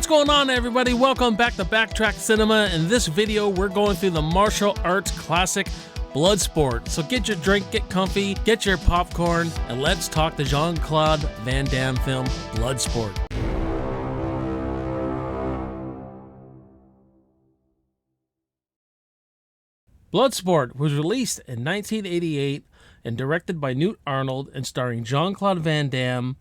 What's going on, everybody? Welcome back to Backtrack Cinema. In this video, we're going through the martial arts classic Bloodsport. So get your drink, get comfy, get your popcorn, and let's talk the Jean Claude Van Damme film Bloodsport. Bloodsport was released in 1988 and directed by Newt Arnold and starring Jean Claude Van Damme,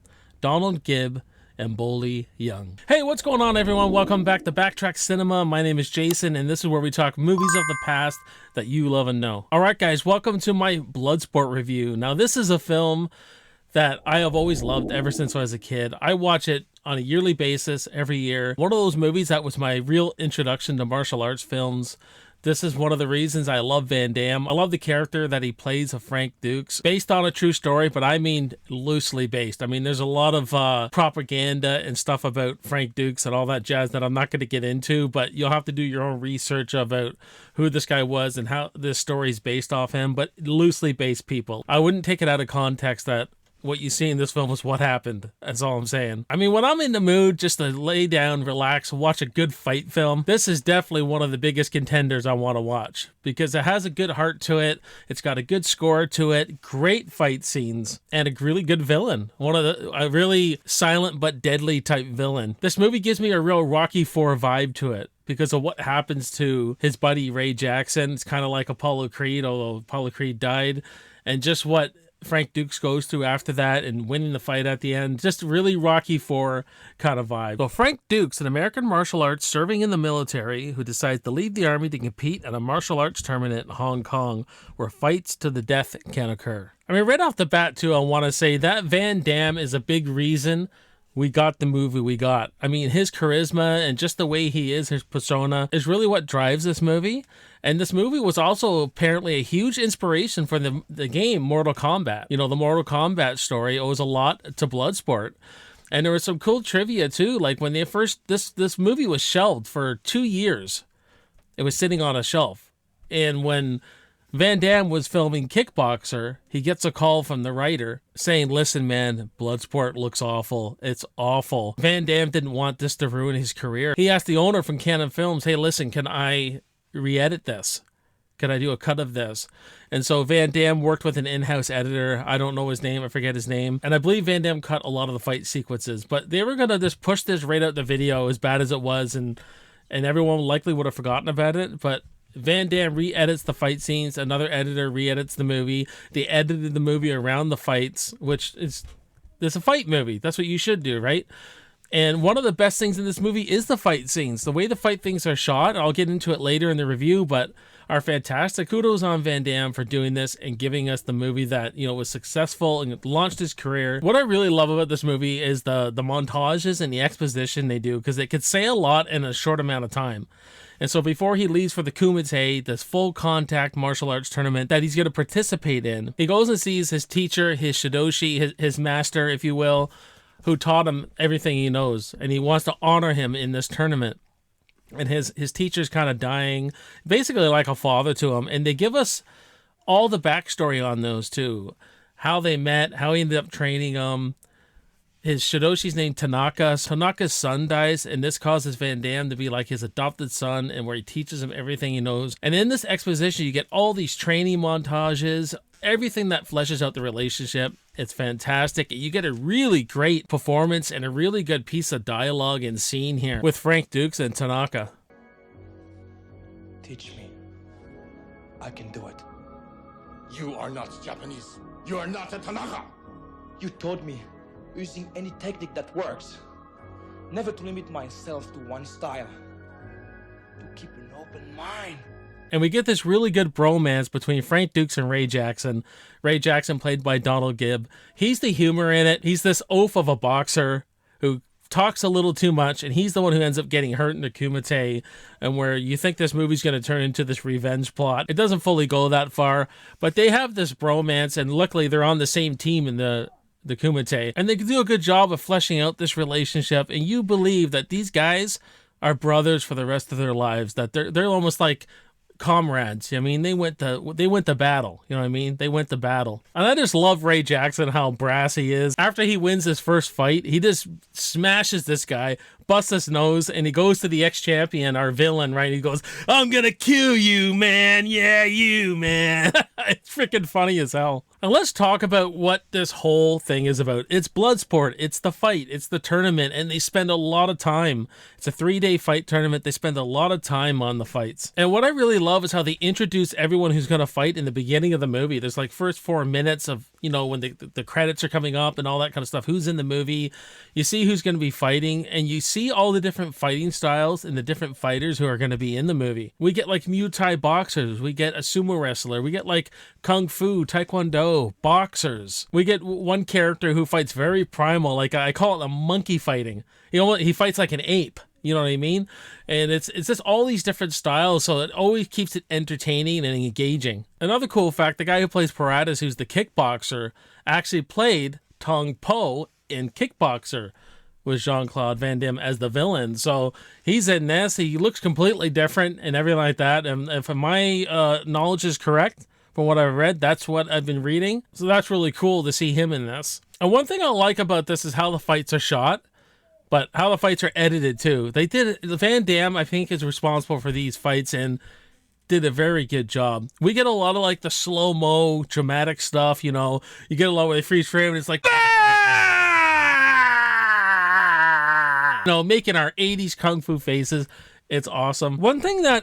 Gibb, and Bolo Yeong. Hey, what's going on, everyone? Welcome back to Backtrack Cinema. My name is Jason, and this is where we talk movies of the past that you love and know. All right, guys, welcome to my Bloodsport review. Now, this is a film that I have always loved ever since I was a kid. I watch it on a yearly basis every year. One of those movies that was my real introduction to martial arts films. This is one of the reasons I love Van Damme. I love the character that he plays of Frank Dukes. Based on a true story, but I mean loosely based. I mean, there's a lot of propaganda and stuff about Frank Dukes and all that jazz that I'm not going to get into, but you'll have to do your own research about who this guy was and how this story is based off him, but loosely based, people. I wouldn't take it out of context that what you see in this film is what happened. That's all I'm saying. I mean, when I'm in the mood just to lay down, relax, watch a good fight film, this is definitely one of the biggest contenders I want to watch because it has a good heart to it. It's got a good score to it, great fight scenes, and a really good villain. A really silent but deadly type villain. This movie gives me a real Rocky IV vibe to it because of what happens to his buddy Ray Jackson. It's kind of like Apollo Creed, although Apollo Creed died, and just what Frank Dukes goes through after that and winning the fight at the end. Just really Rocky IV kind of vibe. So Frank Dukes, an American martial arts serving in the military who decides to leave the army to compete at a martial arts tournament in Hong Kong where fights to the death can occur. I mean, right off the bat too, I want to say that Van Damme is a big reason we got the movie we got. I mean, his charisma and just the way he is, his persona, is really what drives this movie. And this movie was also apparently a huge inspiration for the game Mortal Kombat. You know, the Mortal Kombat story owes a lot to Bloodsport. And there was some cool trivia too, like when they first, this movie was shelved for 2 years. It was sitting on a shelf. And when Van Damme was filming Kickboxer, he gets a call from the writer saying, listen, man, Bloodsport looks awful. It's awful. Van Damme didn't want this to ruin his career. He asked the owner from Canon Films, hey, listen, can I re-edit this? Can I do a cut of this? And so Van Damme worked with an in-house editor. I don't know his name. I forget his name. And I believe Van Damme cut a lot of the fight sequences. But they were going to just push this right out the video as bad as it was. And everyone likely would have forgotten about it. But Van Damme re-edits the fight scenes. Another editor re-edits the movie. They edited the movie around the fights, which is, it's a fight movie. That's what you should do, right? And one of the best things in this movie is the fight scenes. The way the fight things are shot, I'll get into it later in the review, but are fantastic. Kudos on Van Damme for doing this and giving us the movie that, you know, was successful and launched his career. What I really love about this movie is the montages and the exposition they do, because it could say a lot in a short amount of time. And so before he leaves for the Kumite, this full contact martial arts tournament that he's going to participate in, he goes and sees his teacher, his Shidoshi, his master, if you will, who taught him everything he knows. And he wants to honor him in this tournament. And his teacher's kind of dying, basically like a father to him. And they give us all the backstory on those too. How they met, how he ended up training him. His Shidoshi's named Tanaka. Tanaka's son dies, and this causes Van Damme to be like his adopted son, and where he teaches him everything he knows. And in this exposition, you get all these training montages, everything that fleshes out the relationship. It's fantastic. You get a really great performance and a really good piece of dialogue and scene here with Frank Dukes and Tanaka. Teach me. I can do it. You are not Japanese. You are not a Tanaka. You told me using any technique that works. Never to limit myself to one style. To keep an open mind. And we get this really good bromance between Frank Dukes and Ray Jackson. Ray Jackson played by Gibb. He's the humor in it. He's this oaf of a boxer who talks a little too much, and he's the one who ends up getting hurt in the Kumite, and where you think this movie's going to turn into this revenge plot. It doesn't fully go that far, but they have this bromance, and luckily they're on the same team in the Kumite, and they do a good job of fleshing out this relationship, and you believe that these guys are brothers for the rest of their lives, that they're almost like comrades. I mean, they went to battle. You know what I mean? They went to battle. And I just love Ray Jackson, how brass he is. After he wins his first fight, he just smashes this guy, busts his nose, and he goes to the ex-champion, our villain, right? He goes, "I'm gonna kill you, man. Yeah, you, man." It's freaking funny as hell. And let's talk about what this whole thing is about. It's Bloodsport. It's the fight. It's the tournament, and they spend a lot of time. It's a 3-day fight tournament. They spend a lot of time on the fights. And what I really love is how they introduce everyone who's going to fight in the beginning of the movie. There's like first 4 minutes of, you know, when the credits are coming up and all that kind of stuff. Who's in the movie? You see who's going to be fighting, and you see all the different fighting styles and the different fighters who are going to be in the movie. We get like Muay Thai boxers. We get a sumo wrestler. We get like Kung Fu, Taekwondo, boxers. We get one character who fights very primal, like I call it a monkey fighting. He fights like an ape. You know what I mean? And it's just all these different styles, so it always keeps it entertaining and engaging. Another cool fact, the guy who plays Paratus, who's the kickboxer, actually played Tong Po in Kickboxer with Jean Claude Van Damme as the villain. So he's in this. He looks completely different and everything like that. And if my knowledge is correct, from what I've read, that's what I've been reading. So that's really cool to see him in this. And one thing I like about this is how the fights are shot, but how the fights are edited too. They did it. Van Damme, I think, is responsible for these fights and did a very good job. We get a lot of like the slow-mo dramatic stuff, you know. You get a lot where they freeze frame and it's like, ah! You know, making our 80s kung fu faces. It's awesome. One thing I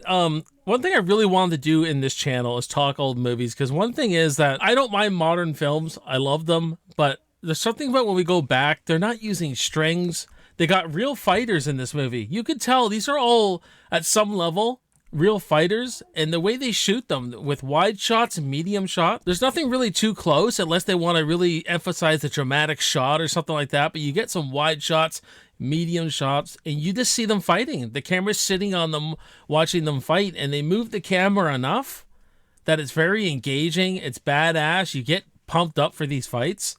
really wanted to do in this channel is talk old movies, because one thing is that I don't mind modern films. I love them, but there's something about when we go back, they're not using strings. They got real fighters in this movie. You could tell these are all, at some level, real fighters, and the way they shoot them with wide shots and medium shot, there's nothing really too close unless they want to really emphasize the dramatic shot or something like that, but you get some wide shots, medium shots, and you just see them fighting. The camera's sitting on them, watching them fight, and they move the camera enough that it's very engaging. It's badass. You get pumped up for these fights,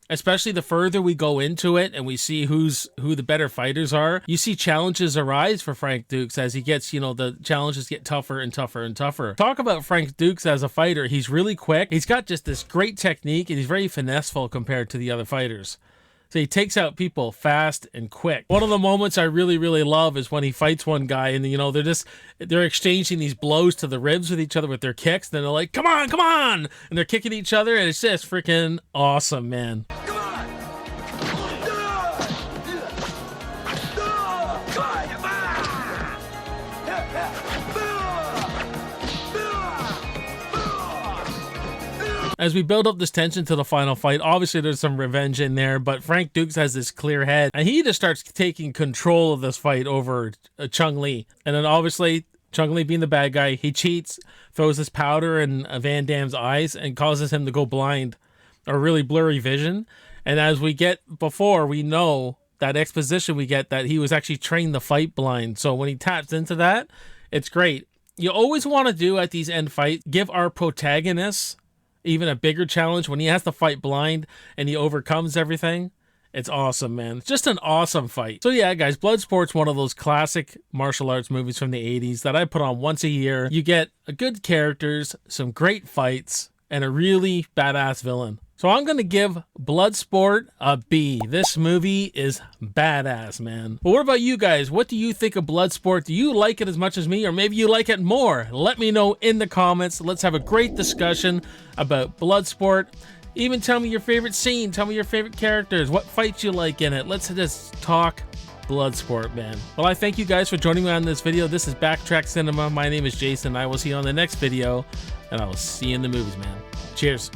especially the further we go into it and we see who the better fighters are. You see challenges arise for Frank Dux as he gets, you know, the challenges get tougher and tougher and tougher. Talk about Frank Dux as a fighter. He's really quick. He's got just this great technique, and he's very finesseful compared to the other fighters. So he takes out people fast and quick. One of the moments I really, really love is when he fights one guy and, you know, they're exchanging these blows to the ribs with each other with their kicks. Then they're like, come on, come on. And they're kicking each other. And it's just freaking awesome, man. Come on! As we build up this tension to the final fight, obviously there's some revenge in there, but Frank Dux has this clear head, and he just starts taking control of this fight over Chung Lee. And then obviously, Chung Lee being the bad guy, he cheats, throws his powder in Van Damme's eyes, and causes him to go blind, or really blurry vision. And as we get before, we know that exposition we get that he was actually trained to fight blind. So when he taps into that, it's great. You always want to do at these end fights, give our protagonists even a bigger challenge when he has to fight blind and he overcomes everything. It's awesome, man. It's just an awesome fight. So yeah, guys, Bloodsport's one of those classic martial arts movies from the 80s that I put on once a year. You get good characters, some great fights, and a really badass villain. So I'm going to give Bloodsport a B. This movie is badass, man. But what about you guys? What do you think of Bloodsport? Do you like it as much as me, or maybe you like it more? Let me know in the comments. Let's have a great discussion about Bloodsport. Even tell me your favorite scene. Tell me your favorite characters. What fights you like in it. Let's just talk Bloodsport, man. Well, I thank you guys for joining me on this video. This is Backtrack Cinema. My name is Jason. I will see you on the next video, and I will see you in the movies, man. Cheers.